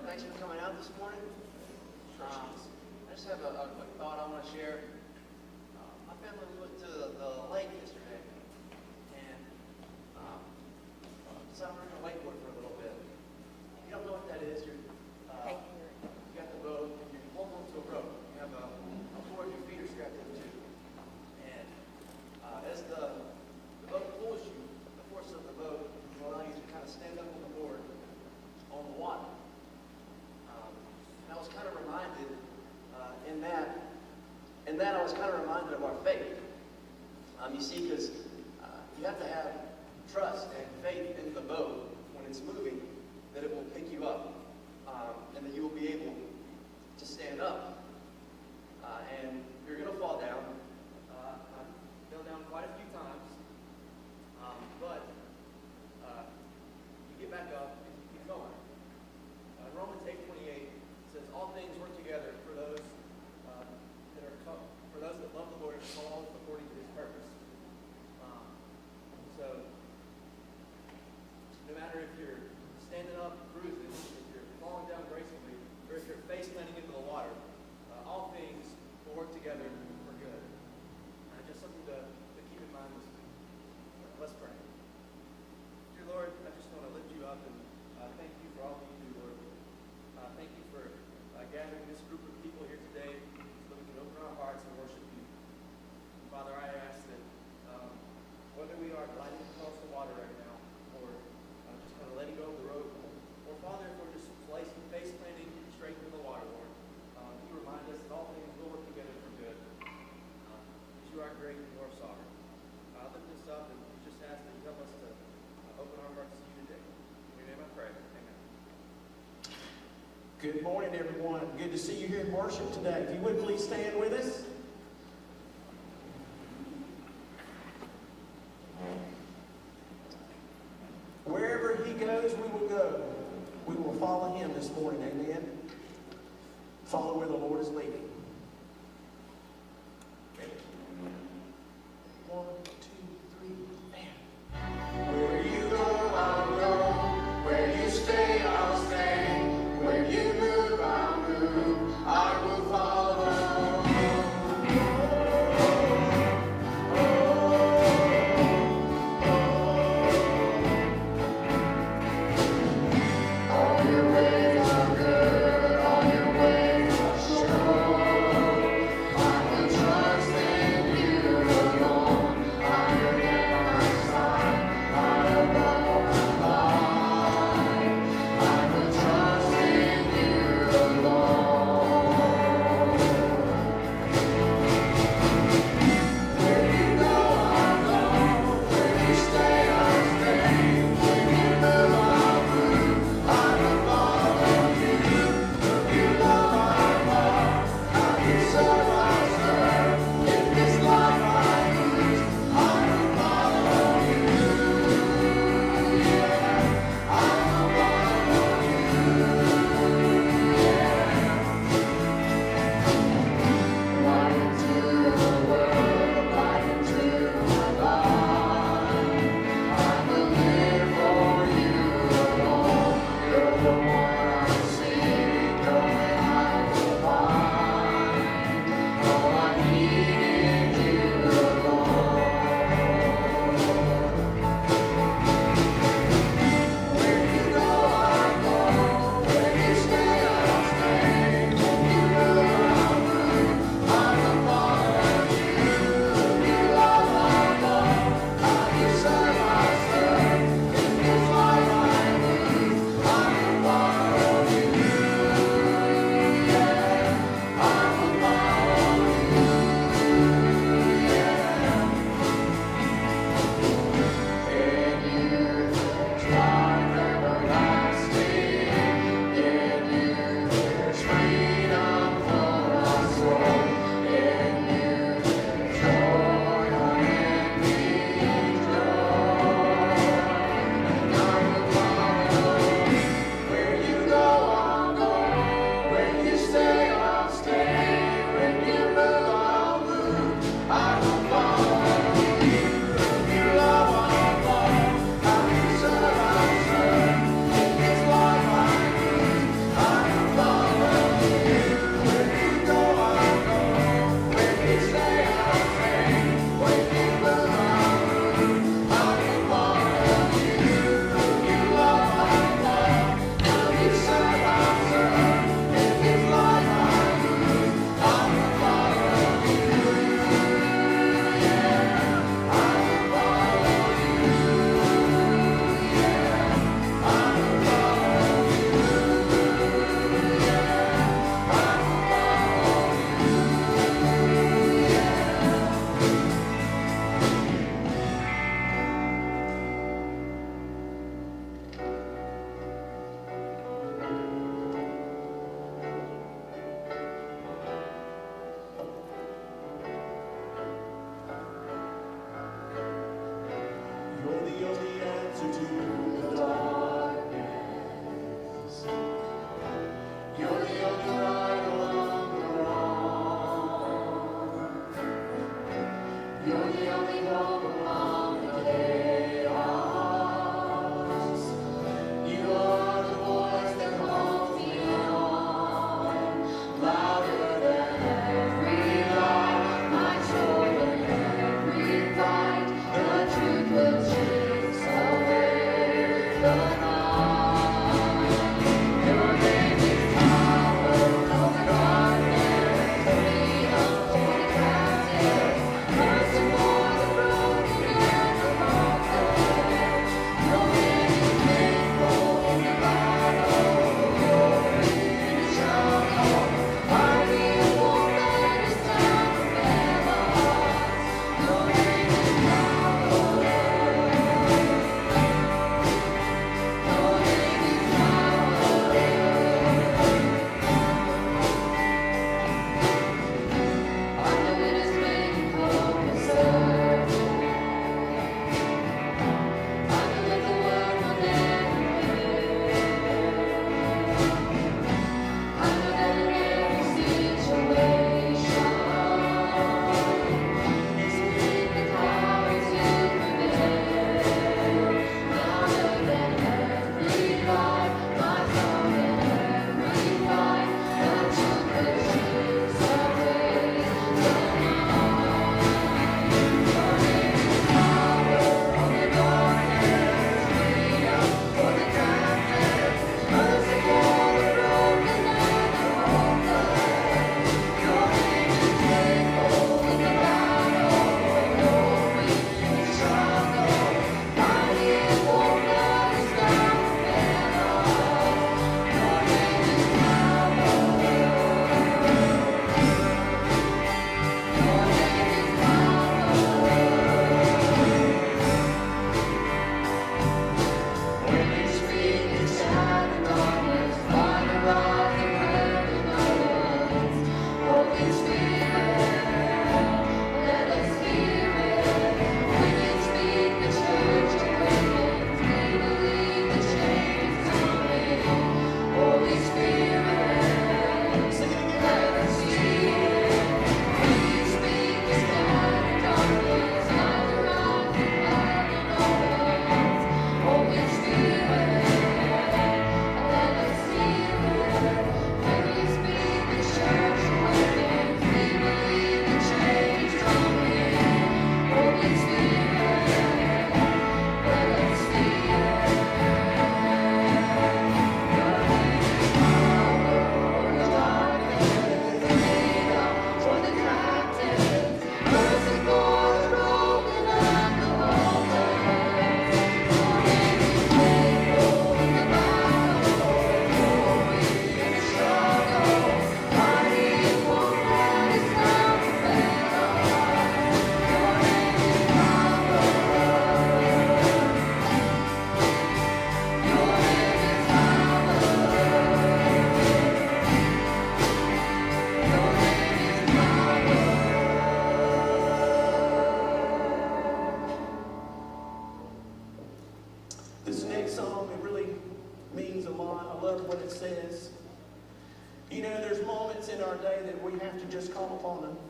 Thanks for coming out this morning. I just have a quick thought I want to share. My family went to the lake yesterday, and decided we're going to wakeboard for a little bit. If you don't know what that is, you got the boat, and you're holding onto a rope. You have a cord your feet are strapped into. And as the boat pulls you, the force of the boat will allow you to kind of stand up on the board on the water. And I was kind of reminded in that I was kind of reminded of our faith. You see, because you have to have trust and faith in the boat when it's moving, that it will pick you up, and that you will be able to stand up. And you're going to fall down. I fell down quite a few times, but you get back up and you keep going. Romans 8:28 says, "All things work together for those that love the Lord and called according to His purpose." So, no matter if you're standing up cruising, if you're falling down gracefully, or if you're face planting into the water, all things will work together for good. Just something to keep in mind this week. Let's pray. Dear Lord, I just want to lift you up and thank you for all that you do, Lord. Thank you for gathering this group of people here today so that we can open our hearts and worship you. And Father, I ask that whether we are gliding across the water right now, or just kind of letting go of the rope, or Father, if we're just face planting straight into the water, Lord, you remind us that all things will work together for good. Because you are great and you are sovereign. Lift this up and just ask that you help us to open our hearts to you today. In your name I pray. Amen. Good morning, everyone. Good to see you here in worship today. If you would please stand with us. Wherever He goes, we will go. We will follow Him this morning. Amen. Follow where the Lord is leading. 1, 2, 3, and Where you go, I'll go. Where you stay, I'll stay. Where you move, I'll move. I will follow. All your ways are good. All your ways are sure.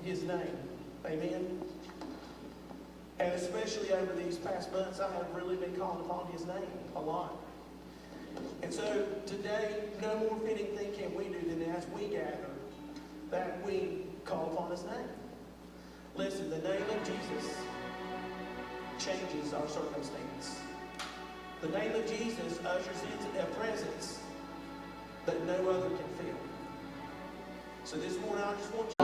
His name. Amen. And especially over these past months, I have really been calling upon His name a lot. And so today, no more fitting thing can we do than as we gather, that we call upon His name. Listen, the name of Jesus changes our circumstance. The name of Jesus ushers into a presence that no other can fill. So this morning, I just want you.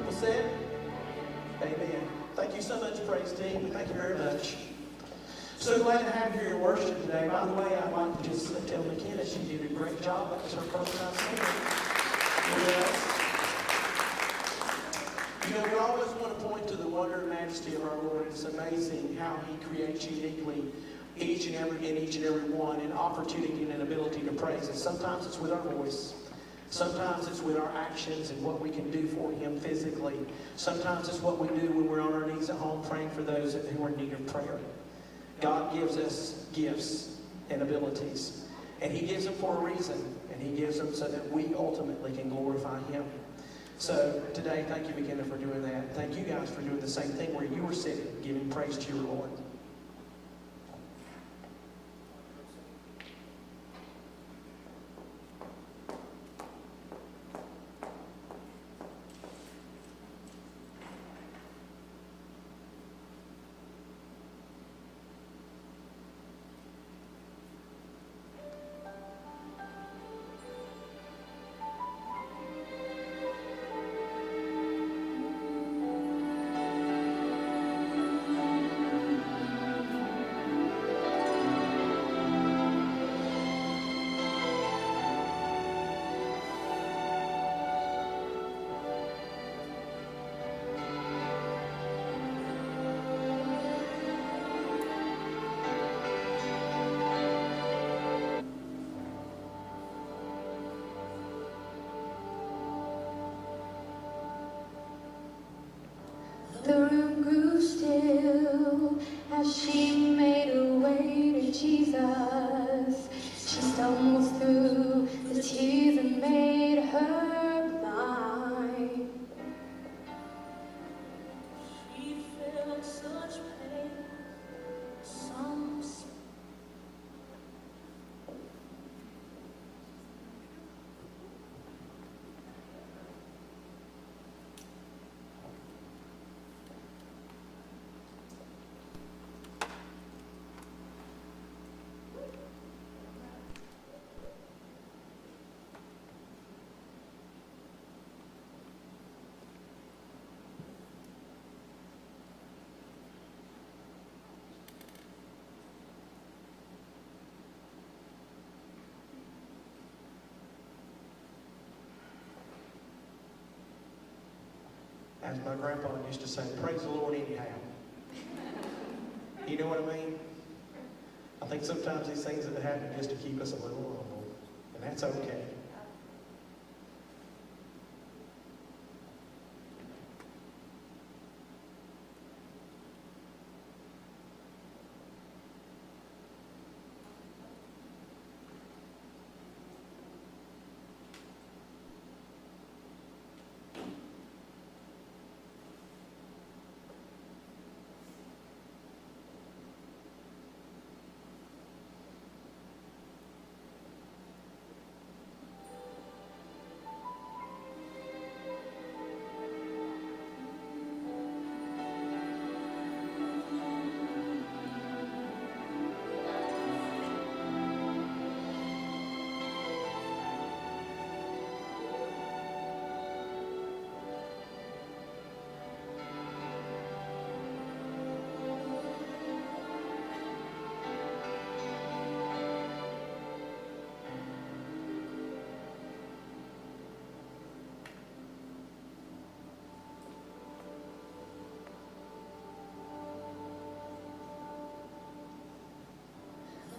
people said? Amen. Thank you so much, praise team. Thank you very much. So glad to have you here in worship today. By the way, I'd like to just tell McKenna she did a great job. That was her first time singing. Yes. You know, we always want to point to the wonder and majesty of our Lord. It's amazing how He creates uniquely each and every one an opportunity and an ability to praise. And sometimes it's with our voice. Sometimes it's with our actions and what we can do for Him physically. Sometimes it's what we do when we're on our knees at home praying for those who are in need of prayer. God gives us gifts and abilities. And He gives them for a reason. And He gives them so that we ultimately can glorify Him. So today, thank you, McKenna, for doing that. Thank you guys for doing the same thing where you were sitting, giving praise to your Lord. The room grew still as she made her way to Jesus. She stumbles through the tears that made her blind. She felt such pain, some As my grandpa used to say, praise the Lord anyhow. You know what I mean? I think sometimes these things that happen just to keep us a little humble, and that's okay.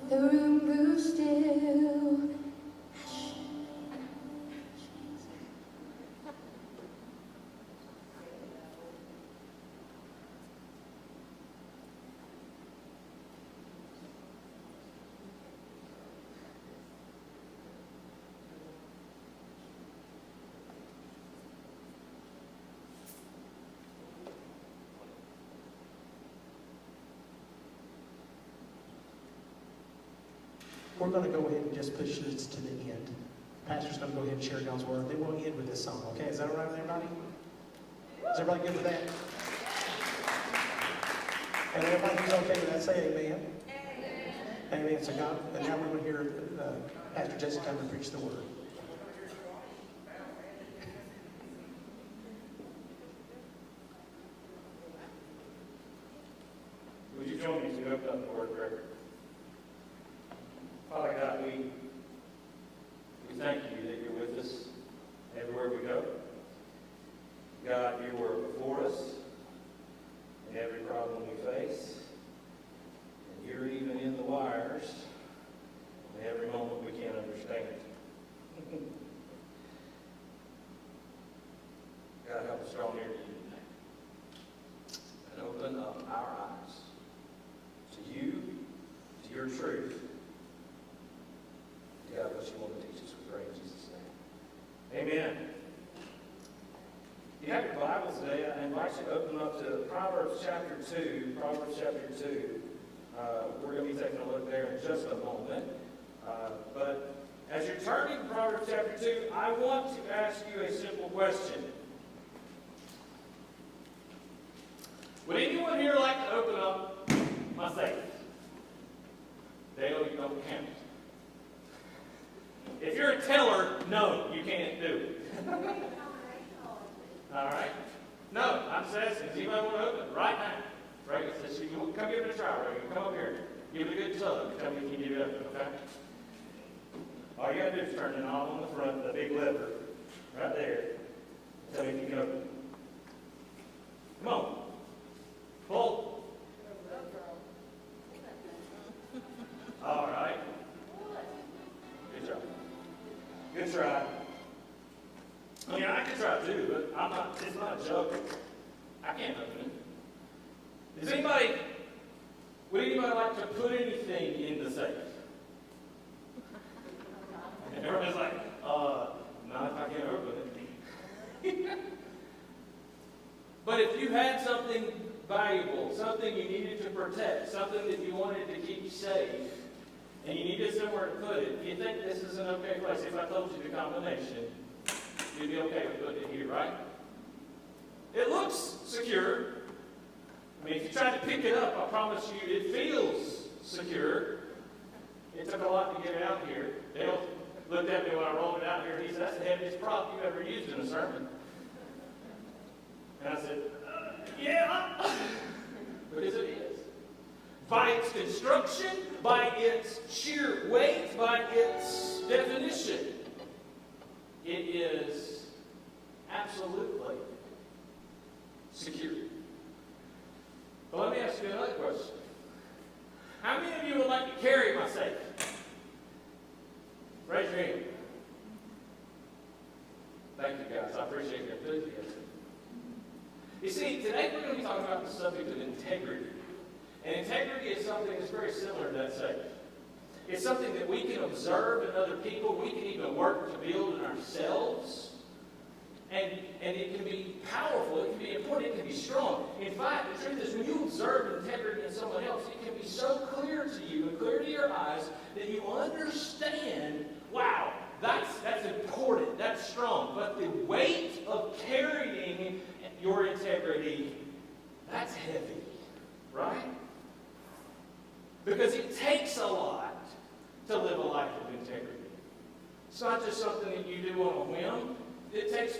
The room grew still. We're going to go ahead and just push this to the end. Pastor's going to go ahead and share God's word. Then we'll end with this song, okay? Is that all right with everybody? Is everybody good with that? And everybody who's okay with that, say amen. Amen. Amen. So God, and now we're going to hear Pastor Jesse come and preach the word. join me to open up the word of prayer? Father God, we thank you that you're with us everywhere we go. God, you were before us in every problem we face. And you're even in the wires in every moment we can't understand. God, help us draw near to you today. And open up our eyes to you, to your truth. God, what you want to teach us, we pray in Jesus' name. Amen. If you have your Bibles today, I invite you to open up to Proverbs chapter 2. Proverbs chapter 2. We're going to be taking a look there in just a moment. But as you're turning to Proverbs chapter 2, I want to ask you a simple question. Would anyone here like to open up my safe? Dale, you don't count. If you're a teller, no, you can't do it. All right? No, I'm just asking. Does anybody want to open it right now? Right? Says, come give it a try, Reagan. Come up here. Give it a good tug. Tell me if you can get it open, okay? All you got to do is turn the knob on the front, the big lever, right there. Tell me if you can open it. Come on. Pull. All right. Good job. Good try. I mean, I can try too, but it's not a joke. I can't open it. Would anybody like to put anything in the safe? And everybody's like, not if I can't open it. But if you had something valuable, something you needed to protect, something that you wanted to keep safe, and you needed somewhere to put it, do you think this is an okay place? If I told you the combination, you'd be okay with putting it here, right? It looks secure. I mean, if you try to pick it up, I promise you it feels secure. It took a lot to get it out here. Dale looked at me when I rolled it out here, and he said, that's the heaviest prop you've ever used in a sermon. And I said, yeah. Because it is. By its construction, by its sheer weight, by its definition, it is absolutely secure. But let me ask you another question. How many of you would like to carry my safe? Raise your hand. Thank you, guys. I appreciate your enthusiasm. You see, today we're going to be talking about the subject of integrity. And integrity is something that's very similar to that safe. It's something that we can observe in other people. We can even work to build in ourselves. And it can be powerful. It can be important. It can be strong. In fact, the truth is when you observe integrity in someone else, it can be so clear to you and clear to your eyes that you understand, wow, that's important. That's strong. But the weight of carrying your integrity, that's heavy. Right? Because it takes a lot to live a life of integrity. It's not just something that you do on a whim. It takes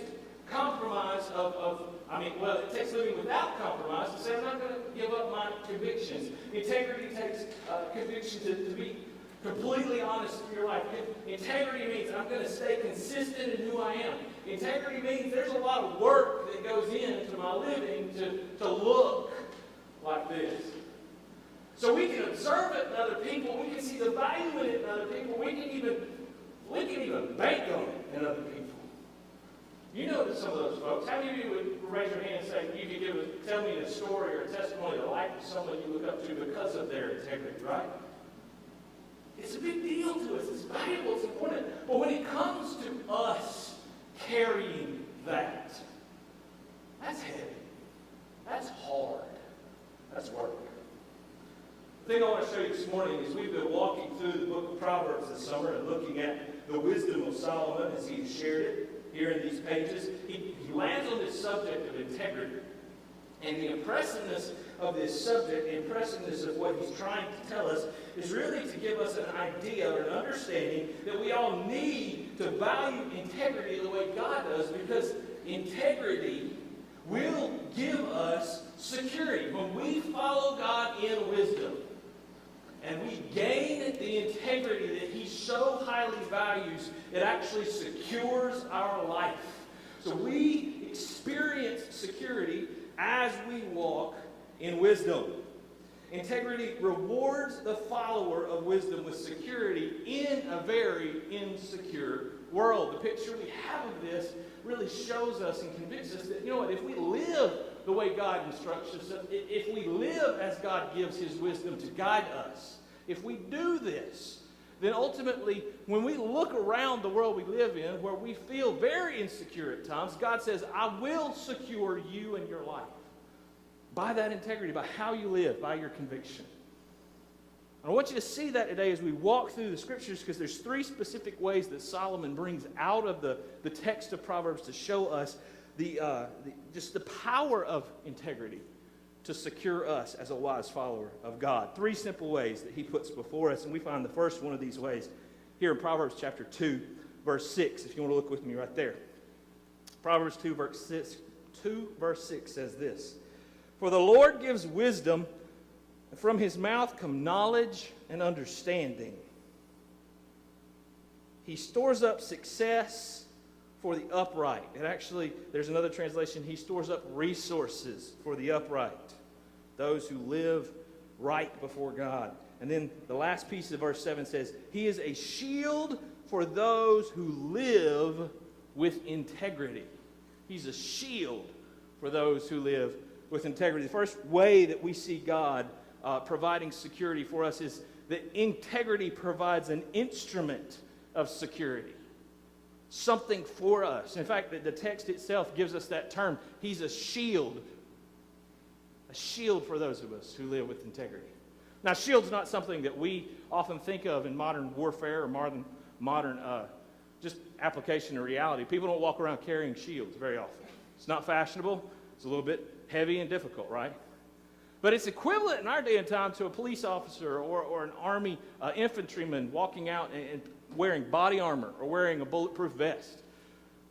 compromise it takes living without compromise to say, I'm not going to give up my convictions. Integrity takes conviction to be completely honest in your life. Integrity means I'm going to stay consistent in who I am. Integrity means there's a lot of work that goes into my living to look like this. So we can observe it in other people. We can see the value in it in other people. We can even bank on it in other people. You know some of those folks. How many of you would raise your hand and say you could tell me a story or a testimony or the life of someone you look up to because of their integrity, right? It's a big deal to us. It's valuable. It's important. But when it comes to us carrying that, that's heavy. That's hard. That's work. The thing I want to show you this morning is we've been walking through the book of Proverbs this summer and looking at the wisdom of Solomon as he shared it here in these pages. He lands on this subject of integrity. And the impressiveness of this subject, the impressiveness of what he's trying to tell us is really to give us an idea or an understanding that we all need to value integrity the way God does, because integrity will give us security. When we follow God in wisdom, and we gain the integrity that He so highly values, it actually secures our life. So we experience security as we walk in wisdom. Integrity rewards the follower of wisdom with security in a very insecure world. The picture we have of this really shows us and convicts us that, you know what, if we live the way God instructs us, if we live as God gives His wisdom to guide us, if we do this, then ultimately, when we look around the world we live in, where we feel very insecure at times, God says, I will secure you and your life by that integrity, by how you live, by your conviction. And I want you to see that today as we walk through the Scriptures, because there's three specific ways that Solomon brings out of the text of Proverbs to show us just the power of integrity to secure us as a wise follower of God. Three simple ways that he puts before us, and we find the first one of these ways here in Proverbs chapter 2, verse 6, if you want to look with me right there. Proverbs 2, verse 6 says this, For the Lord gives wisdom, and from His mouth come knowledge and understanding. He stores up success for the upright. And actually, there's another translation, He stores up resources for the upright, those who live right before God. And then the last piece of verse 7 says, He is a shield for those who live with integrity. He's a shield for those who live with integrity. The first way that we see God providing security for us is that integrity provides an instrument of security. Something for us. In fact, the text itself gives us that term. He's a shield. A shield for those of us who live with integrity. Now, shield's not something that we often think of in modern warfare or modern just application of reality. People don't walk around carrying shields very often. It's not fashionable. It's a little bit heavy and difficult, right? But it's equivalent in our day and time to a police officer or an army infantryman walking out and wearing body armor or wearing a bulletproof vest.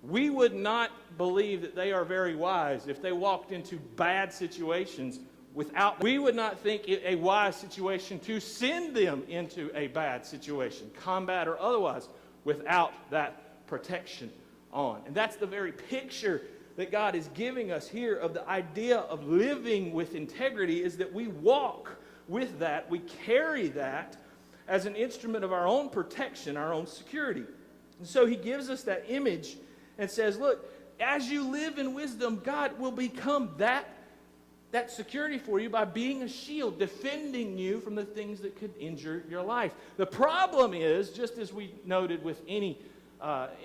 We would not believe that they are very wise if they walked into bad situations without. We would not think it a wise situation to send them into a bad situation, combat or otherwise, without that protection on. And that's the very picture that God is giving us here of the idea of living with integrity, is that we walk with that, we carry that as an instrument of our own protection, our own security. And so He gives us that image and says, look, as you live in wisdom, God will become that security for you by being a shield, defending you from the things that could injure your life. The problem is, just as we noted with any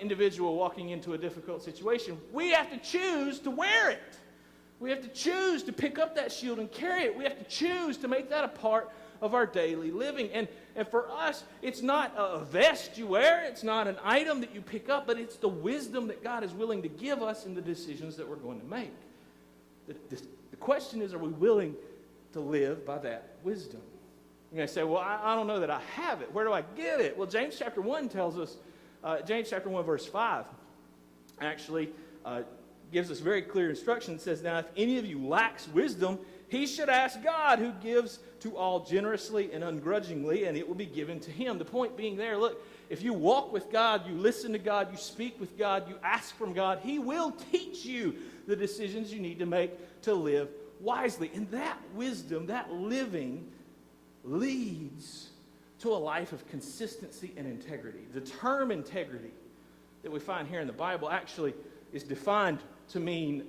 individual walking into a difficult situation, we have to choose to wear it. We have to choose to pick up that shield and carry it. We have to choose to make that a part of our daily living. And for us, it's not a vest you wear, it's not an item that you pick up, but it's the wisdom that God is willing to give us in the decisions that we're going to make. The question is, are we willing to live by that wisdom? You're going to say, well, I don't know that I have it. Where do I get it? Well, James chapter 1 tells us, James chapter 1 verse 5 actually gives us very clear instruction. It says, now if any of you lacks wisdom, he should ask God, who gives to all generously and ungrudgingly, and it will be given to him. The point being there, look, if you walk with God, you listen to God, you speak with God, you ask from God, He will teach you the decisions you need to make to live wisely. And that wisdom, that living, leads to a life of consistency and integrity. The term integrity that we find here in the Bible actually is defined to mean,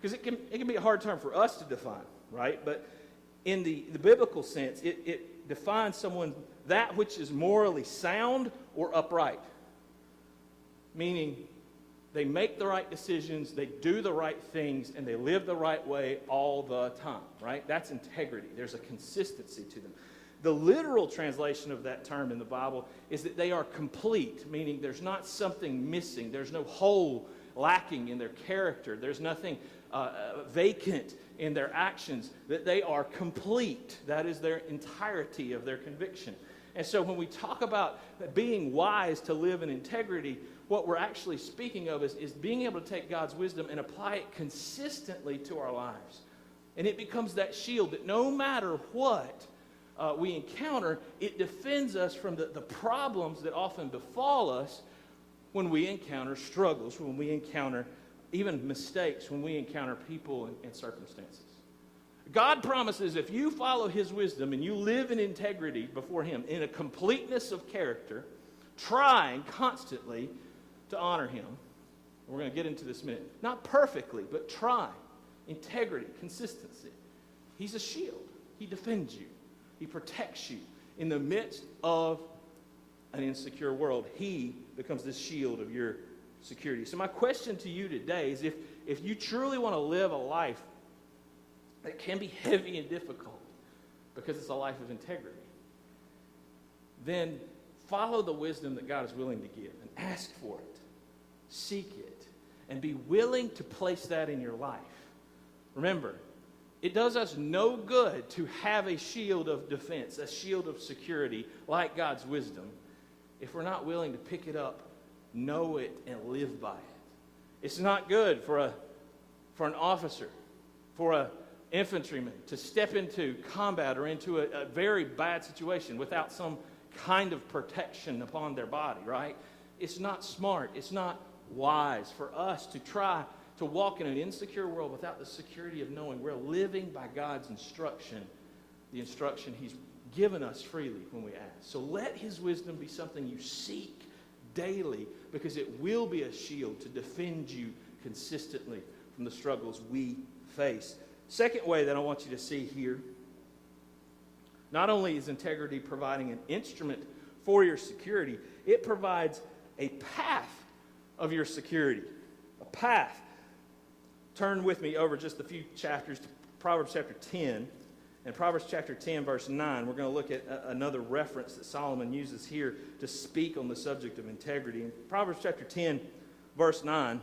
because it can be a hard term for us to define, right? But in the biblical sense, it defines someone that which is morally sound or upright. Meaning, they make the right decisions, they do the right things, and they live the right way all the time, right? That's integrity. There's a consistency to them. The literal translation of that term in the Bible is that they are complete, meaning there's not something missing. There's no hole lacking in their character. There's nothing vacant in their actions, that they are complete. That is their entirety of their conviction. And so when we talk about being wise to live in integrity, what we're actually speaking of is being able to take God's wisdom and apply it consistently to our lives. And it becomes that shield that no matter what we encounter, it defends us from the problems that often befall us when we encounter struggles, when we encounter even mistakes, when we encounter people and circumstances. God promises if you follow his wisdom and you live in integrity before him, in a completeness of character, trying constantly to honor him. We're going to get into this in a minute. Not perfectly, but try. Integrity, consistency. He's a shield. He defends you. He protects you. In the midst of an insecure world, he becomes the shield of your security. So my question to you today is if you truly want to live a life that can be heavy and difficult because it's a life of integrity, then follow the wisdom that God is willing to give and ask for it. Seek it. And be willing to place that in your life. Remember, it does us no good to have a shield of defense, a shield of security like God's wisdom, if we're not willing to pick it up, know it, and live by it. It's not good for an officer, for an infantryman to step into combat or into a very bad situation without some kind of protection upon their body, right? It's not smart. It's not wise for us to try to walk in an insecure world without the security of knowing we're living by God's instruction, the instruction he's given us freely when we ask. So let his wisdom be something you seek daily, because it will be a shield to defend you consistently from the struggles we face. Second way that I want you to see here, not only is integrity providing an instrument for your security, it provides a path of your security. A path. Turn with me over just a few chapters to Proverbs chapter 10. In Proverbs chapter 10, verse 9, we're going to look at another reference that Solomon uses here to speak on the subject of integrity. In Proverbs chapter 10, verse 9,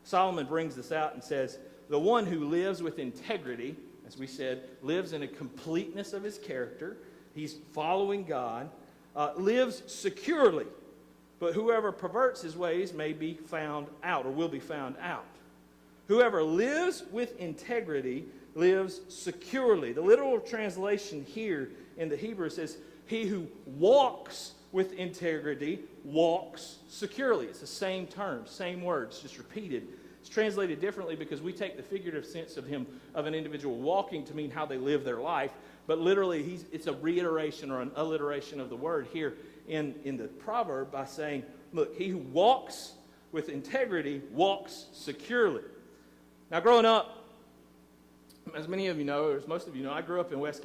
Solomon brings this out and says, "The one who lives with integrity," as we said, lives in a completeness of his character, he's following God, lives securely. But whoever perverts his ways may be found out, or will be found out. Whoever lives with integrity lives securely. The literal translation here in the Hebrew says, he who walks with integrity walks securely. It's the same term, same words, just repeated. It's translated differently because we take the figurative sense of an individual walking to mean how they live their life. But literally, it's a reiteration or an alliteration of the word here in the proverb by saying, look, he who walks with integrity walks securely. Now, growing up, as many of you know, or as most of you know, I grew up in West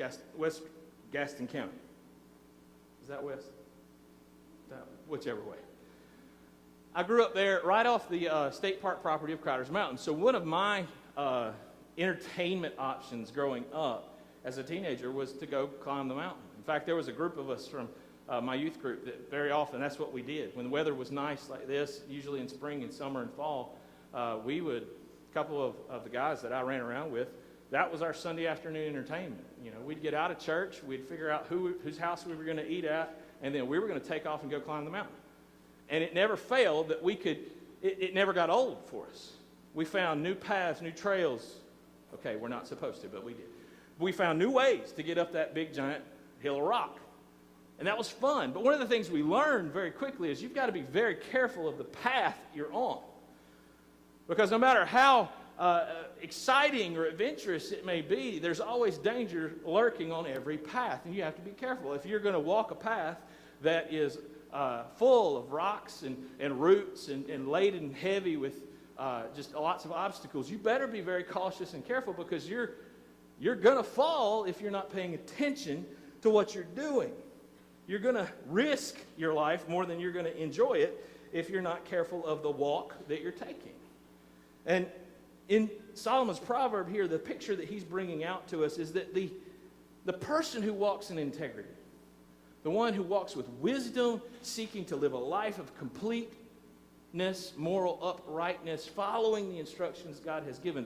Gaston County. Is that west? Whichever way. I grew up there right off the state park property of Crowder's Mountain. So one of my entertainment options growing up as a teenager was to go climb the mountain. In fact, there was a group of us from my youth group that very often that's what we did. When the weather was nice like this, usually in spring and summer and fall, a couple of the guys that I ran around with, that was our Sunday afternoon entertainment. You know, we'd get out of church, we'd figure out whose house we were going to eat at, and then we were going to take off and go climb the mountain. And it never failed that it never got old for us. We found new paths, new trails. Okay, we're not supposed to, but we did. We found new ways to get up that big giant hill of rock. And that was fun. But one of the things we learned very quickly is you've got to be very careful of the path you're on. Because no matter how exciting or adventurous it may be, there's always danger lurking on every path, and you have to be careful. If you're going to walk a path that is full of rocks and roots and laden heavy with just lots of obstacles, you better be very cautious and careful, because you're going to fall if you're not paying attention to what you're doing. You're going to risk your life more than you're going to enjoy it if you're not careful of the walk that you're taking. And in Solomon's proverb here, the picture that he's bringing out to us is that the person who walks in integrity, the one who walks with wisdom, seeking to live a life of completeness, moral uprightness, following the instructions God has given,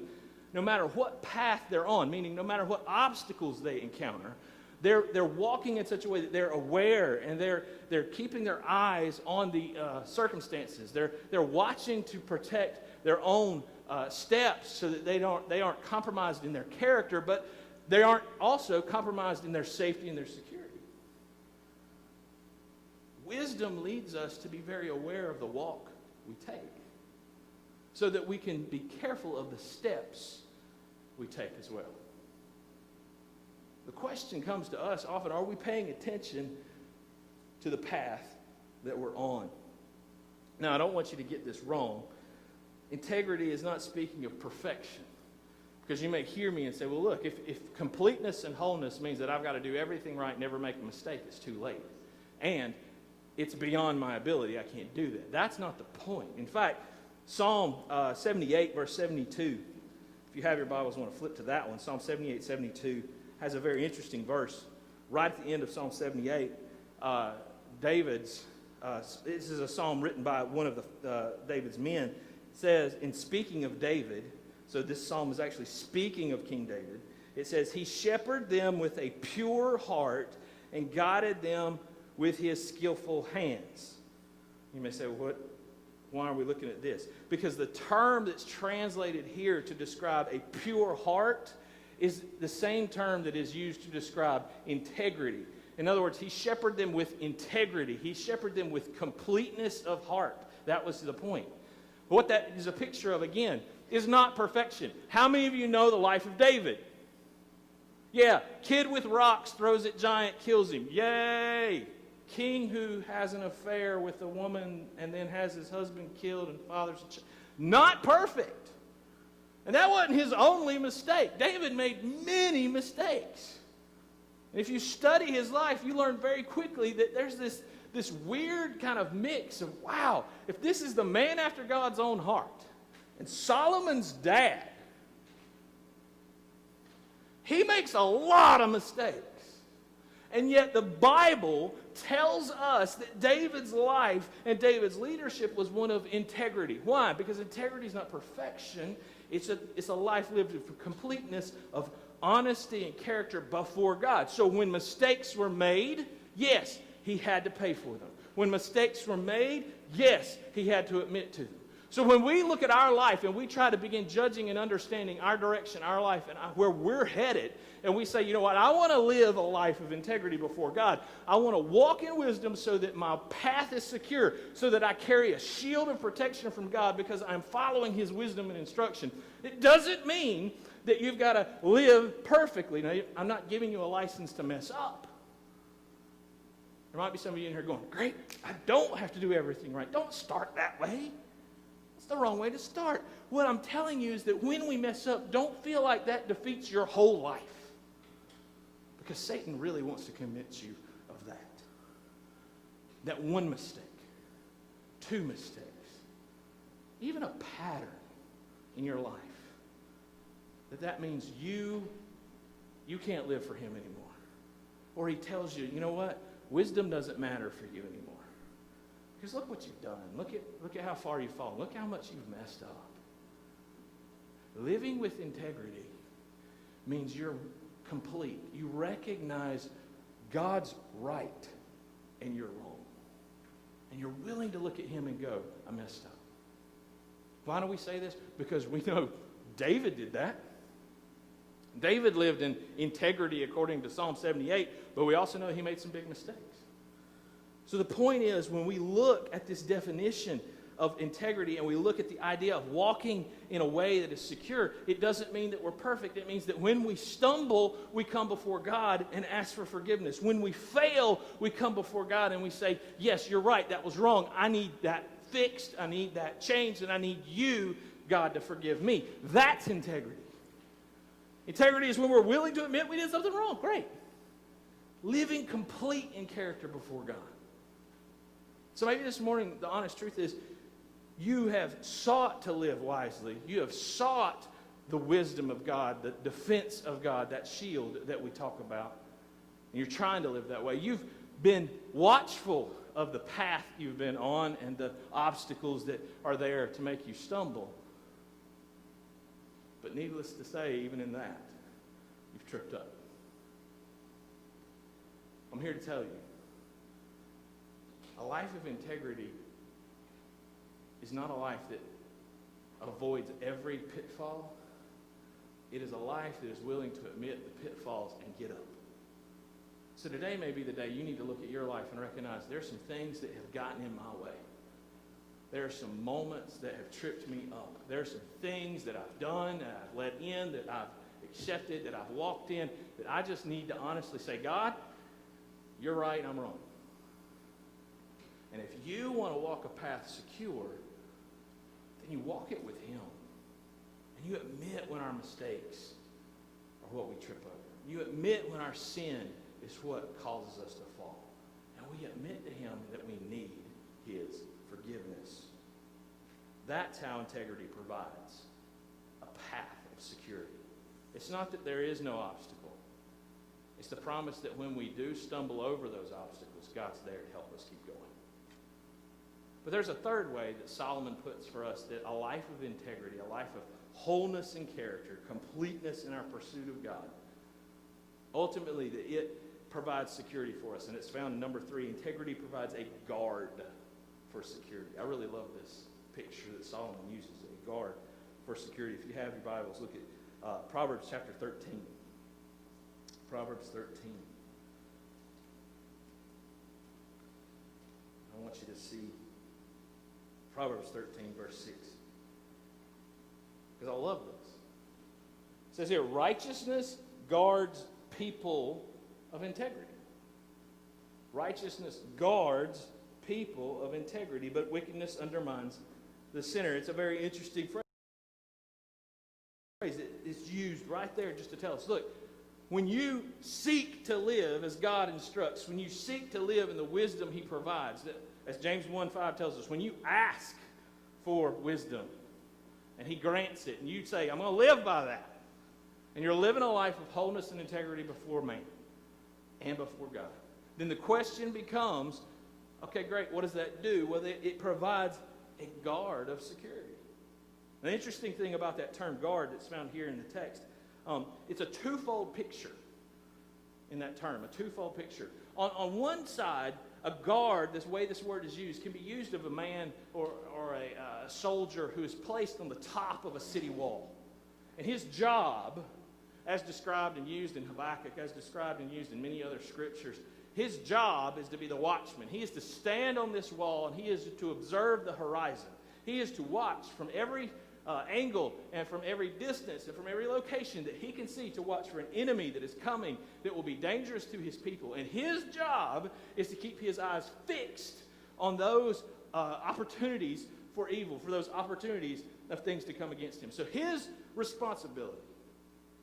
no matter what path they're on, meaning no matter what obstacles they encounter, They're walking in such a way that they're aware, and they're keeping their eyes on the circumstances. They're watching to protect their own steps so that they aren't compromised in their character, but they aren't also compromised in their safety and their security. Wisdom leads us to be very aware of the walk we take so that we can be careful of the steps we take as well. The question comes to us often, are we paying attention to the path that we're on? Now, I don't want you to get this wrong. Integrity is not speaking of perfection. Because you may hear me and say, well, look, if completeness and wholeness means that I've got to do everything right, never make a mistake, it's too late. And it's beyond my ability. I can't do that. That's not the point. In fact, Psalm 78, verse 72, if you have your Bibles, I want to flip to that one. Psalm 78, 72 has a very interesting verse. Right at the end of Psalm 78, this is a psalm written by one of David's men. It says, in speaking of David, so this psalm is actually speaking of King David. It says, he shepherded them with a pure heart and guided them with his skillful hands. You may say, well, why are we looking at this? Because the term that's translated here to describe a pure heart is the same term that is used to describe integrity. In other words, he shepherded them with integrity. He shepherded them with completeness of heart. That was the point. What that is a picture of, again, is not perfection. How many of you know the life of David? Yeah, kid with rocks throws at giant, kills him. Yay! King who has an affair with a woman and then has his husband killed and fathers a child. Not perfect. And that wasn't his only mistake. David made many mistakes. And if you study his life, you learn very quickly that there's this weird kind of mix of, wow, if this is the man after God's own heart, and Solomon's dad, he makes a lot of mistakes. And yet the Bible tells us that David's life and David's leadership was one of integrity. Why? Because integrity is not perfection. It's a life lived with completeness of honesty and character before God. So when mistakes were made, yes, he had to pay for them. When mistakes were made, yes, he had to admit to them. So when we look at our life and we try to begin judging and understanding our direction, our life, and where we're headed, and we say, you know what, I want to live a life of integrity before God. I want to walk in wisdom so that my path is secure, so that I carry a shield of protection from God because I'm following his wisdom and instruction. It doesn't mean that you've got to live perfectly. Now, I'm not giving you a license to mess up. There might be some of you in here going, great, I don't have to do everything right. Don't start that way. It's the wrong way to start. What I'm telling you is that when we mess up, don't feel like that defeats your whole life. Because Satan really wants to convince you of that. That one mistake, two mistakes, even a pattern in your life, that means you can't live for him anymore. Or he tells you, you know what? Wisdom doesn't matter for you anymore. Because look what you've done. Look at how far you've fallen. Look how much you've messed up. Living with integrity means you're complete. You recognize God's right and you're wrong. And you're willing to look at him and go, I messed up. Why do we say this? Because we know David did that. David lived in integrity according to Psalm 78, but we also know he made some big mistakes. So the point is, when we look at this definition of integrity and we look at the idea of walking in a way that is secure, it doesn't mean that we're perfect. It means that when we stumble, we come before God and ask for forgiveness. When we fail, we come before God and we say, yes, you're right, that was wrong. I need that fixed, I need that changed, and I need you, God, to forgive me. That's integrity. Integrity is when we're willing to admit we did something wrong. Great. Living complete in character before God. So maybe this morning, the honest truth is, you have sought to live wisely. You have sought the wisdom of God, the defense of God, that shield that we talk about. And you're trying to live that way. You've been watchful of the path you've been on and the obstacles that are there to make you stumble. But needless to say, even in that, you've tripped up. I'm here to tell you, a life of integrity is not a life that avoids every pitfall. It is a life that is willing to admit the pitfalls and get up. So today may be the day you need to look at your life and recognize there's some things that have gotten in my way. There are some moments that have tripped me up. There are some things that I've done, that I've let in, that I've accepted, that I've walked in, that I just need to honestly say, God, you're right, I'm wrong. And if you want to walk a path secure, then you walk it with Him. And you admit when our mistakes are what we trip over. You admit when our sin is what causes us to fall. And we admit to Him that we need His forgiveness. That's how integrity provides a path of security. It's not that there is no obstacle. It's the promise that when we do stumble over those obstacles, God's there to help us keep going. But there's a third way that Solomon puts for us that a life of integrity, a life of wholeness in character, completeness in our pursuit of God, ultimately that it provides security for us. And it's found in number 3. Integrity provides a guard for security. I really love this picture that Solomon uses, a guard for security. If you have your Bibles, look at Proverbs chapter 13. Proverbs 13. I want you to see Proverbs 13, verse 6. Because I love this. It says here, righteousness guards people of integrity. Righteousness guards people of integrity, but wickedness undermines the sinner. It's a very interesting phrase. It's used right there just to tell us, look, when you seek to live as God instructs, when you seek to live in the wisdom He provides, as James 1:5 tells us, when you ask for wisdom and He grants it, and you say, I'm going to live by that, and you're living a life of wholeness and integrity before man and before God, then the question becomes, okay, great, what does that do? Well, it provides a guard of security. The interesting thing about that term guard that's found here in the text, it's a twofold picture in that term, a twofold picture. On one side, a guard, this way this word is used, can be used of a man or a soldier who is placed on the top of a city wall. And his job, as described and used in Habakkuk, as described and used in many other scriptures, his job is to be the watchman. He is to stand on this wall and he is to observe the horizon. He is to watch from every angle and from every distance and from every location that he can see, to watch for an enemy that is coming that will be dangerous to his people. And his job is to keep his eyes fixed on those opportunities for evil, for those opportunities of things to come against him. So his responsibility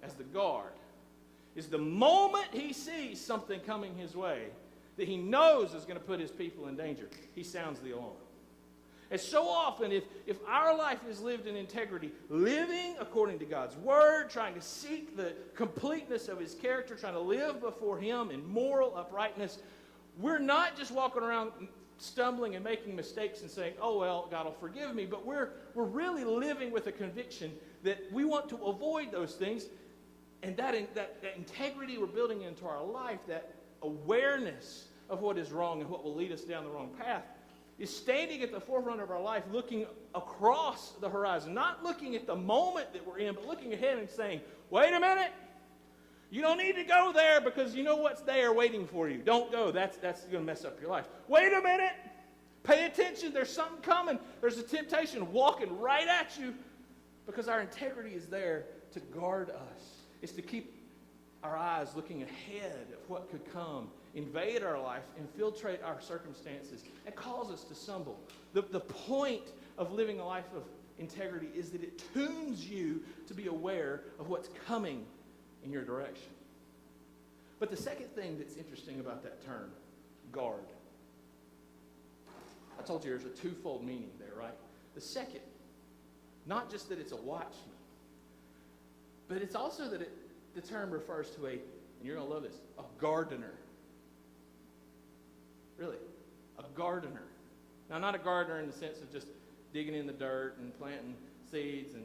as the guard is the moment he sees something coming his way that he knows is going to put his people in danger, he sounds the alarm. And so often, if our life is lived in integrity, living according to God's word, trying to seek the completeness of His character, trying to live before Him in moral uprightness, we're not just walking around stumbling and making mistakes and saying, oh, well, God will forgive me, but we're really living with a conviction that we want to avoid those things, and that integrity we're building into our life, that awareness of what is wrong and what will lead us down the wrong path, is standing at the forefront of our life, looking across the horizon, not looking at the moment that we're in, but looking ahead and saying, wait a minute, you don't need to go there because you know what's there waiting for you. Don't go. That's going to mess up your life. Wait a minute. Pay attention. There's something coming. There's a temptation walking right at you, because our integrity is there to guard us. It's to keep our eyes looking ahead of what could come, invade our life, infiltrate our circumstances, and cause us to stumble. The point of living a life of integrity is that it tunes you to be aware of what's coming in your direction. But the second thing that's interesting about that term, guard, I told you there's a twofold meaning there, right? The second, not just that it's a watchman, but it's also that the term refers to and you're going to love this, a gardener. Really, a gardener. Now, not a gardener in the sense of just digging in the dirt and planting seeds and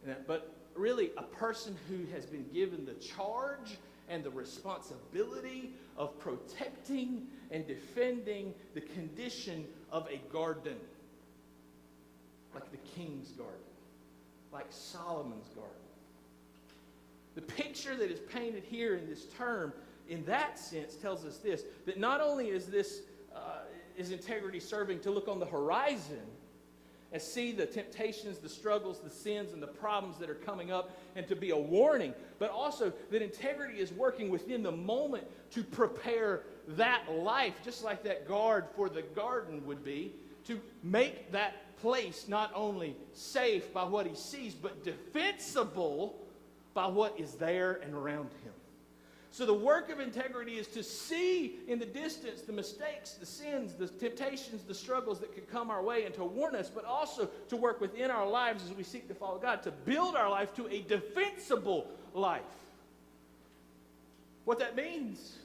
that, but really a person who has been given the charge and the responsibility of protecting and defending the condition of a garden. Like the king's garden. Like Solomon's garden. The picture that is painted here in this term, in that sense, tells us this, that not only is integrity serving to look on the horizon and see the temptations, the struggles, the sins, and the problems that are coming up, and to be a warning, but also that integrity is working within the moment to prepare that life, just like that guard for the garden would be, to make that place not only safe by what he sees, but defensible by what is there and around him. So the work of integrity is to see in the distance the mistakes, the sins, the temptations, the struggles that could come our way, and to warn us, but also to work within our lives as we seek to follow God, to build our life to a defensible life. What that means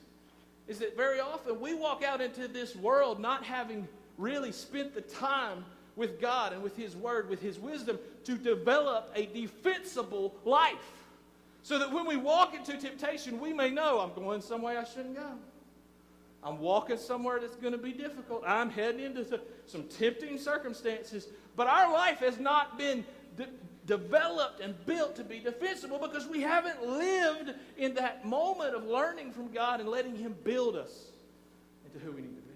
is that very often we walk out into this world not having really spent the time with God and with His Word, with His wisdom, to develop a defensible life. So that when we walk into temptation, we may know I'm going some way I shouldn't go. I'm walking somewhere that's going to be difficult. I'm heading into some tempting circumstances. But our life has not been developed and built to be defensible because we haven't lived in that moment of learning from God and letting Him build us into who we need to be.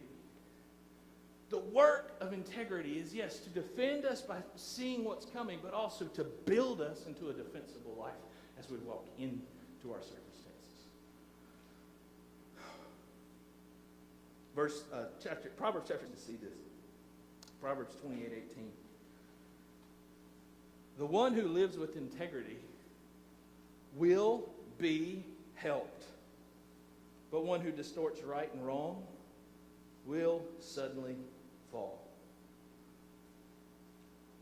The work of integrity is, yes, to defend us by seeing what's coming, but also to build us into a defensible life as we walk into our circumstances. Proverbs chapter to see this. Proverbs 28:18. The one who lives with integrity will be helped, but one who distorts right and wrong will suddenly fall.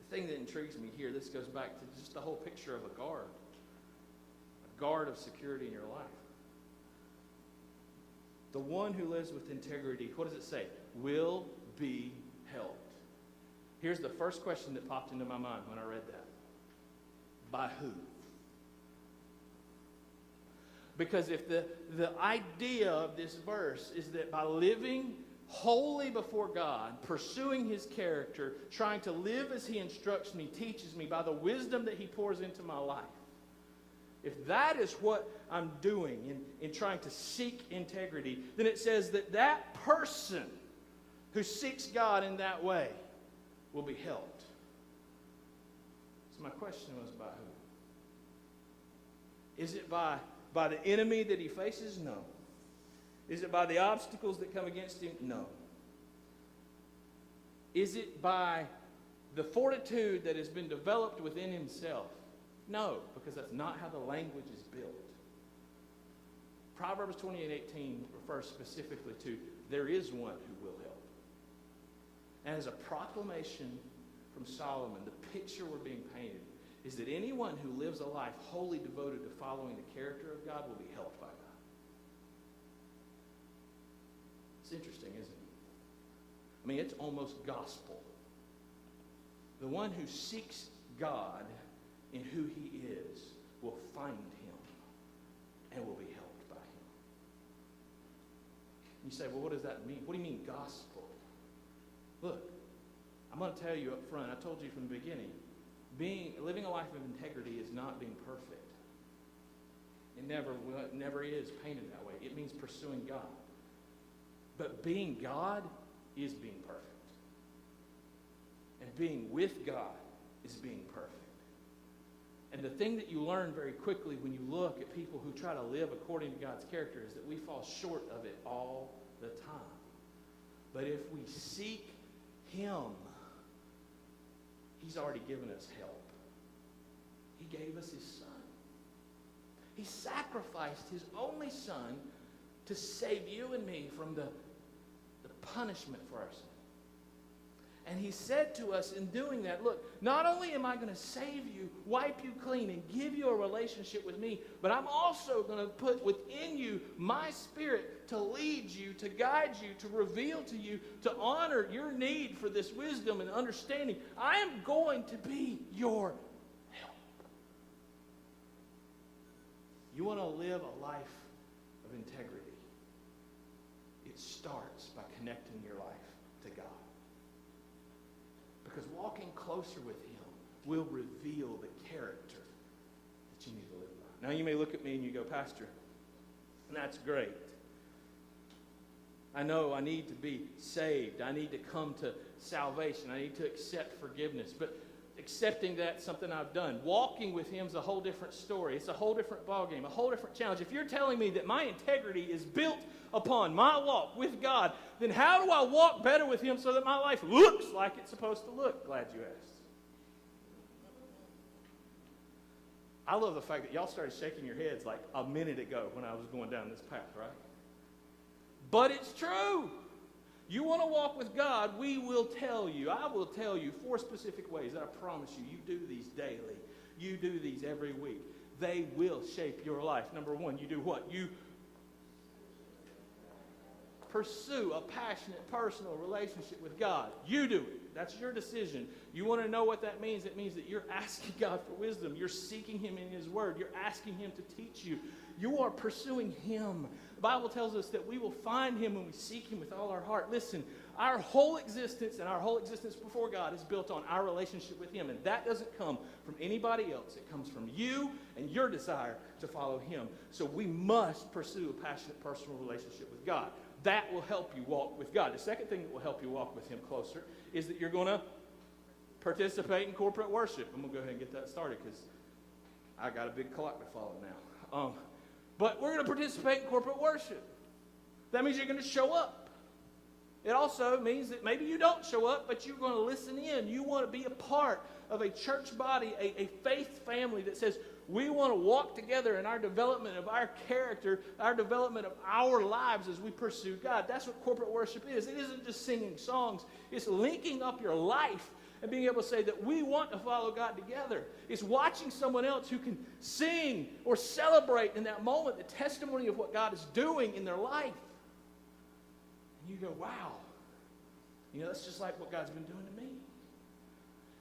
The thing that intrigues me here, this goes back to just the whole picture of a guard. Guard of security in your life. The one who lives with integrity, what does it say? Will be helped. Here's the first question that popped into my mind when I read that. By who? Because if the idea of this verse is that by living wholly before God, pursuing His character, trying to live as He instructs me, teaches me, by the wisdom that He pours into my life, if that is what I'm doing in trying to seek integrity, then it says that that person who seeks God in that way will be helped. So my question was, by who? Is it by the enemy that he faces? No. Is it by the obstacles that come against him? No. Is it by the fortitude that has been developed within himself? No, because that's not how the language is built. Proverbs 28:18 refers specifically to there is one who will help. And as a proclamation from Solomon, the picture we're being painted is that anyone who lives a life wholly devoted to following the character of God will be helped by God. It's interesting, isn't it? I mean, it's almost gospel. The one who seeks God in who He is will find Him and will be helped by Him. You say, well, what does that mean? What do you mean gospel? Look, I'm going to tell you up front, I told you from the beginning, living a life of integrity is not being perfect. It never is painted that way. It means pursuing God. But being God is being perfect. And being with God is being perfect. And the thing that you learn very quickly when you look at people who try to live according to God's character is that we fall short of it all the time. But if we seek Him, He's already given us help. He gave us His Son. He sacrificed His only Son to save you and me from the punishment for our sin. And He said to us in doing that, look, not only am I going to save you, wipe you clean, and give you a relationship with me, but I'm also going to put within you my Spirit to lead you, to guide you, to reveal to you, to honor your need for this wisdom and understanding. I am going to be your help. You want to live a life of integrity, it starts by connecting your life to God. Because walking closer with Him will reveal the character that you need to live by. Now you may look at me and you go, Pastor, that's great. I know I need to be saved. I need to come to salvation. I need to accept forgiveness. But accepting that's something I've done. Walking with Him is a whole different story. It's a whole different ballgame, a whole different challenge. If you're telling me that my integrity is built upon my walk with God, then how do I walk better with Him so that my life looks like it's supposed to look? Glad you asked. I love the fact that y'all started shaking your heads like a minute ago when I was going down this path, right? But it's true. You want to walk with God, we will tell you. I will tell you 4 specific ways that I promise you. You do these daily. You do these every week. They will shape your life. Number 1, you do what? You pursue a passionate, personal relationship with God. You do it. That's your decision. You want to know what that means? It means that you're asking God for wisdom. You're seeking Him in His Word. You're asking Him to teach you. You are pursuing Him. The Bible tells us that we will find Him when we seek Him with all our heart. Listen, our whole existence and our whole existence before God is built on our relationship with Him. And that doesn't come from anybody else. It comes from you and your desire to follow Him. So we must pursue a passionate, personal relationship with God. That will help you walk with God. The second thing that will help you walk with Him closer is that you're going to participate in corporate worship. I'm going to go ahead and get that started because I got a big clock to follow now. But we're going to participate in corporate worship. That means you're going to show up. It also means that maybe you don't show up, but you're going to listen in. You want to be a part of a church body, a faith family that says, we want to walk together in our development of our character, our development of our lives as we pursue God. That's what corporate worship is. It isn't just singing songs. It's linking up your life and being able to say that we want to follow God together. It's watching someone else who can sing or celebrate in that moment the testimony of what God is doing in their life. And you go, wow. You know, that's just like what God's been doing to me.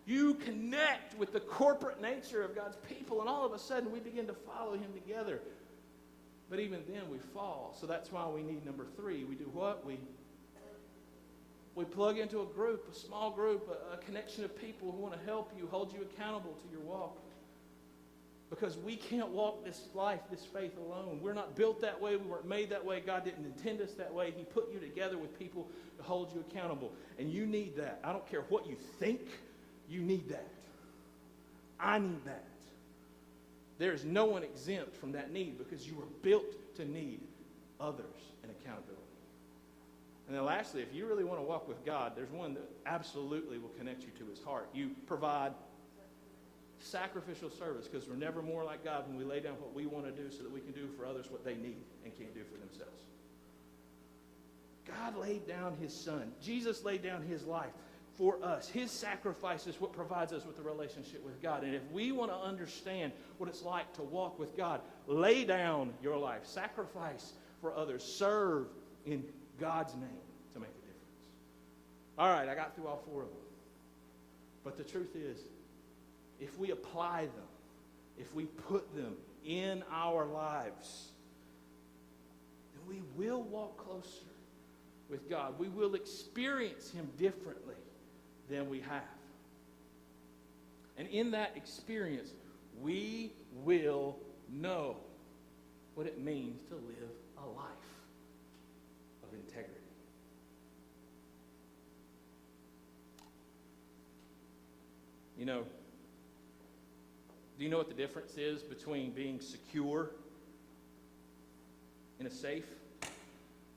You connect with the corporate nature of God's people, and all of a sudden we begin to follow Him together. But even then we fall. So that's why we need number 3. We do what? We plug into a group, a small group, a connection of people who want to help you, hold you accountable to your walk. Because we can't walk this life, this faith alone. We're not built that way. We weren't made that way. God didn't intend us that way. He put you together with people to hold you accountable. And you need that. I don't care what you think. You need that. I need that. There is no one exempt from that need because you were built to need others and accountability. And then lastly, if you really want to walk with God, there's one that absolutely will connect you to His heart. You provide sacrificial service because we're never more like God when we lay down what we want to do so that we can do for others what they need and can't do for themselves. God laid down His Son. Jesus laid down His life for us. His sacrifice is what provides us with a relationship with God. And if we want to understand what it's like to walk with God, lay down your life. Sacrifice for others. Serve in God's name to make a difference. All right, I got through all 4 of them. But the truth is, if we apply them, if we put them in our lives, then we will walk closer with God. We will experience Him differently than we have. And in that experience, we will know what it means to live a life of integrity. You know, do you know what the difference is between being secure in a safe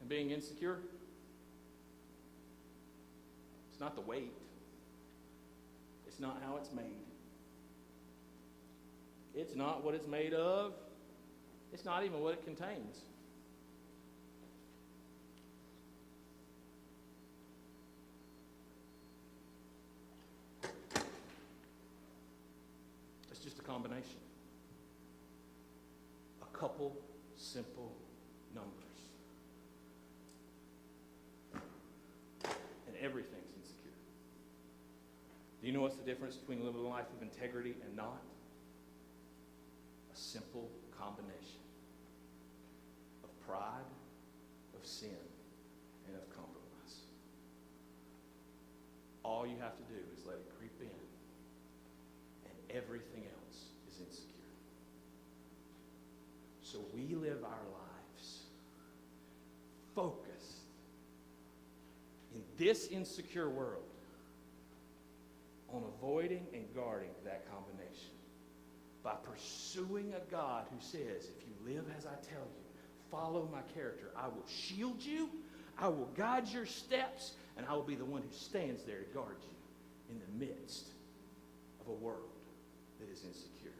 and being insecure? It's not the weight. It's not how it's made. It's not what it's made of. It's not even what it contains. It's just a combination. A couple simple numbers. And everything's insecure. Do you know what's the difference between living a life of integrity and not? A simple combination of pride to do is let it creep in, and everything else is insecure. So we live our lives focused in this insecure world on avoiding and guarding that combination by pursuing a God who says, if you live as I tell you, follow my character, I will shield you, I will guide your steps, and I will be the one who stands there to guard you in the midst of a world that is insecure.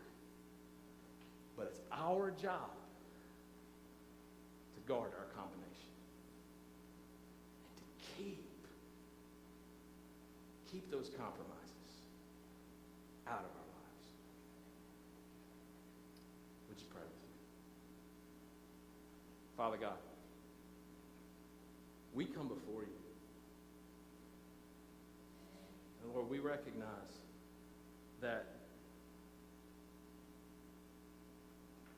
But it's our job to guard our combination and to keep those compromises out of our lives. Would you pray with me? Father God, we come before you. And Lord, we recognize that,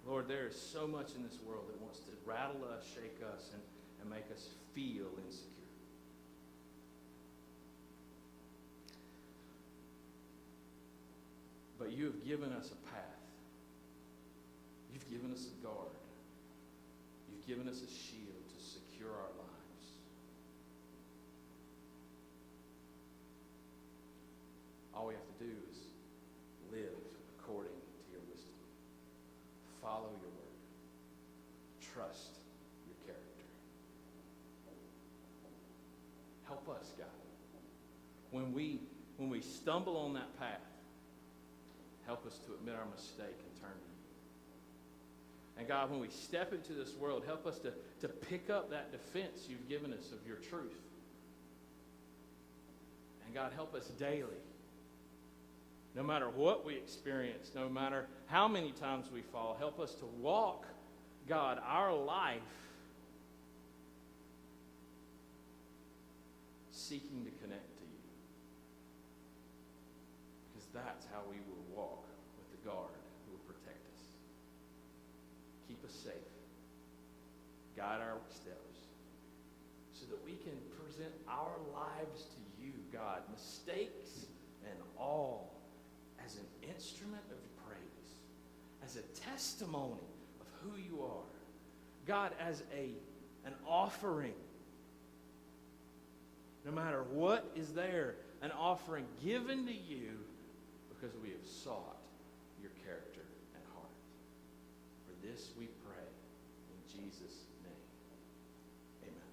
Lord, there is so much in this world that wants to rattle us, shake us, and make us feel insecure. But you have given us a path. You've given us a guard. You've given us a shield to secure our lives. All we have to do is live according to your wisdom. Follow your word. Trust your character. Help us, God. When we stumble on that path, help us to admit our mistake and turn to you. And God, when we step into this world, help us to pick up that defense you've given us of your truth. And God, help us daily. No matter what we experience, no matter how many times we fall, help us to walk, God, our life seeking to connect to you. Because that's how we will walk with the guard who will protect us. Keep us safe. Guide our steps so that we can present our lives to you, God, mistakes and all, as an instrument of praise, as a testimony of who you are. God, as an offering. No matter what is there, an offering given to you because we have sought your character and heart. For this we pray in Jesus' name. Amen.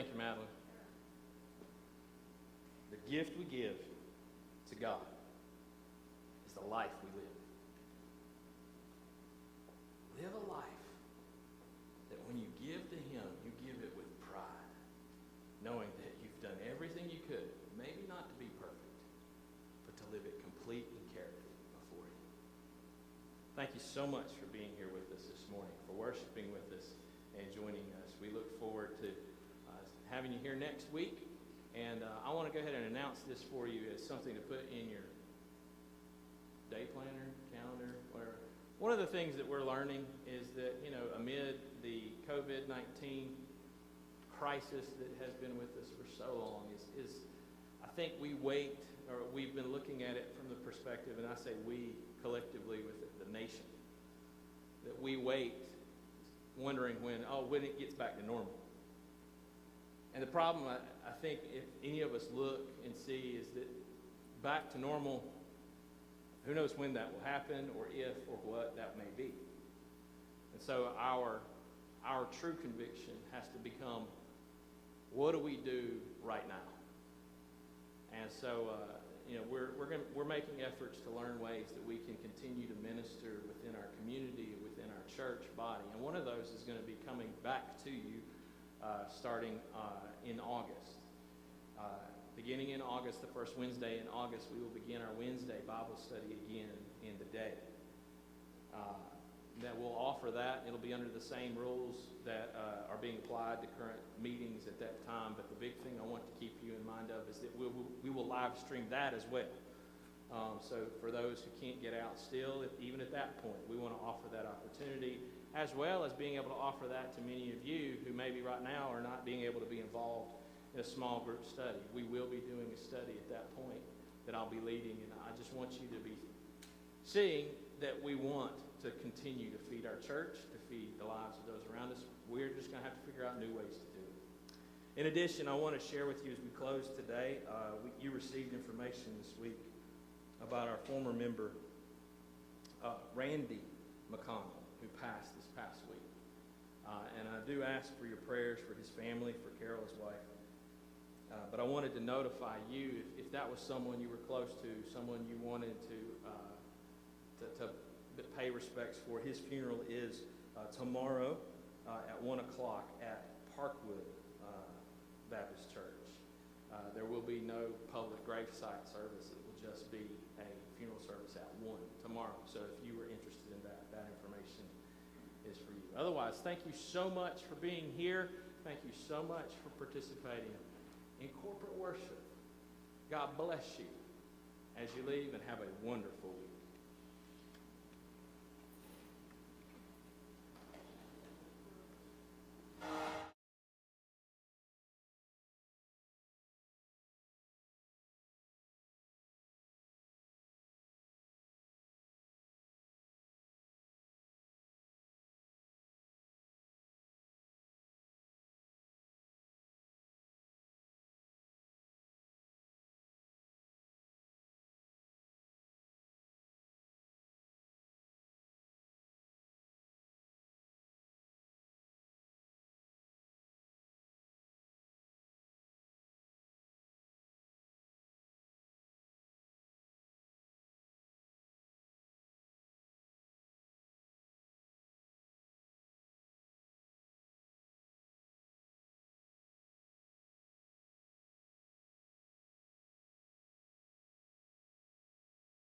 thank you, Madeline. The gift we give to God is the life we live. Live a life that when you give to Him, you give it with pride, knowing that you've done everything you could, maybe not to be perfect, but to live it complete and carefully before Him. Thank you so much for being here with us this morning, for worshiping with us and joining us. We look forward to having you here next week. And I want to go ahead and announce this for you as something to put in your day planner, calendar, whatever. One of the things that we're learning is that, amid the COVID-19 crisis that has been with us for so long, is I think we've been looking at it from the perspective, and I say we collectively with the nation, that we wait wondering when it gets back to normal. And the problem, I think, if any of us look and see, is that back to normal, who knows when that will happen, or if, or what that may be. And so our true conviction has to become, what do we do right now? And so, we're making efforts to learn ways that we can continue to minister within our community, within our church body. And one of those is going to be coming back to you starting in August. Beginning in August, the first Wednesday in August, we will begin our Wednesday Bible study again in the day. That we'll offer that. It'll be under the same rules that are being applied to current meetings at that time. But the big thing I want to keep you in mind of is that we will live stream that as well. So for those who can't get out still, even at that point, we want to offer that opportunity, as well as being able to offer that to many of you who maybe right now are not being able to be involved in a small group study. We will be doing a study at that point that I'll be leading, and I just want you to be seeing that we want to continue to feed our church, to feed the lives of those around us. We're just going to have to figure out new ways to do it. In addition, I want to share with you as we close today, you received information this week about our former member, Randy McConnell, who passed this past week. And I do ask for your prayers for his family, for Carol, his wife. But I wanted to notify you, if that was someone you were close to, someone you wanted to pay respects for. His funeral is tomorrow at 1 o'clock at Parkwood Baptist Church. There will be no public gravesite service. It will just be a funeral service at 1 tomorrow. So if you were interested in that information is for you. Otherwise, thank you so much for being here. Thank you so much for participating in corporate worship. God bless you as you leave, and have a wonderful week.